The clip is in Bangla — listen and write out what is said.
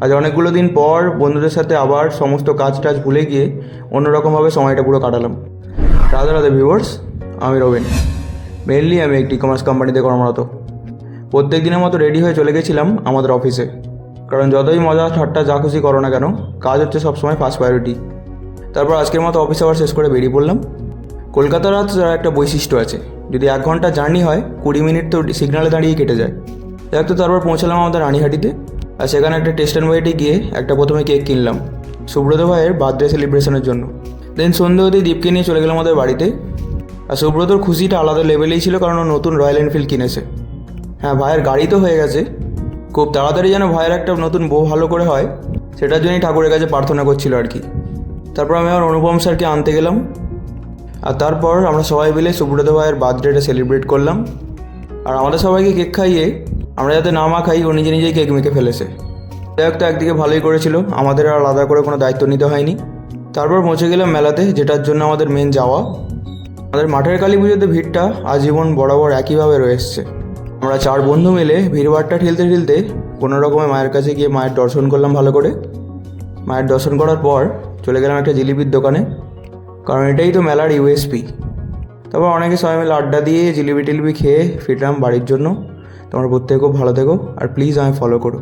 আজ অনেকগুলো দিন পর বন্ধুদের সাথে আবার সমস্ত কাজ টাজ ভুলে গিয়ে অন্যরকমভাবে সময়টা পুরো কাটালাম। রাধে রাধে ভিউয়ার্স, আমি রবিন। মেনলি আমি একটি কমার্স কোম্পানিতে কর্মরত। প্রত্যেক দিনের মতো রেডি হয়ে চলে গেছিলাম আমাদের অফিসে, কারণ যতই মজা ঠাট্টা যা খুশি করো না কেন, কাজ হচ্ছে সবসময় ফার্স্ট প্রায়োরিটি। তারপর আজকের মতো অফিস আওয়ার শেষ করে বেরিয়ে পড়লাম। কলকাতার রাত একটা বৈশিষ্ট্য আছে, যদি 1 ঘন্টা জার্নি হয় 20 মিনিট তো সিগনালে দাঁড়িয়ে কেটে যায়। দেখ তো, তারপর পৌঁছালাম আমাদের রানীহাটিতে, আর সেখানে একটা টেস্ট অ্যান্ড ওয়েটে গিয়ে একটা প্রথমে কেক কিনলাম সুব্রত ভাইয়ের বার্থডে সেলিব্রেশনের জন্য। দেন সন্ধ্যে হতেই দীপকে নিয়ে চলে গেলাম আমাদের বাড়িতে। আর সুব্রতর খুশিটা আলাদা লেভেলেই ছিল, কারণ ও নতুন রয়্যাল এনফিল্ড কিনেছে। হ্যাঁ, ভাইয়ের গাড়ি তো হয়ে গেছে, খুব তাড়াতাড়ি যেন ভাইয়ের একটা নতুন বউ ভালো করে হয়, সেটার জন্যই ঠাকুরের কাছে প্রার্থনা করছিল আর কি। তারপর আমি আমার অনুপম স্যারকে আনতে গেলাম, আর তারপর আমরা সবাই মিলে সুব্রত ভাইয়ের বার্থডেটা সেলিব্রেট করলাম। আর আমাদের সবাইকে কেক খাইয়ে আমরা যাতে না মা খাই, ও নিজে নিজেই কেক মেখে ফেলেছে। দেখ তো, একদিকে ভালোই করেছিল, আমাদের আর আলাদা করে কোনো দায়িত্ব নিতে হয়নি। তারপর পৌঁছে গেলাম মেলাতে, যেটার জন্য আমাদের মেন যাওয়া। আমাদের মাঠের কালী পুজোতে ভিড়টা আজীবন বরাবর একইভাবে রয়ে এসছে। আমরা 4 বন্ধু মিলে ভিড়ভাড়টা ঠেলতে ঠেলতে কোনো রকমে মায়ের কাছে গিয়ে মায়ের দর্শন করলাম ভালো করে। মায়ের দর্শন করার পর চলে গেলাম একটা জিলিপির দোকানে, কারণ এটাই তো মেলার ইউএসপি। তারপর অনেকে সবাই মিলে আড্ডা দিয়ে জিলিপি টিলিপি খেয়ে ফিরলাম বাড়ির জন্য। তোমরা প্রত্যেকে খুব ভালো থেকো, আর প্লিজ আমায় ফলো করো।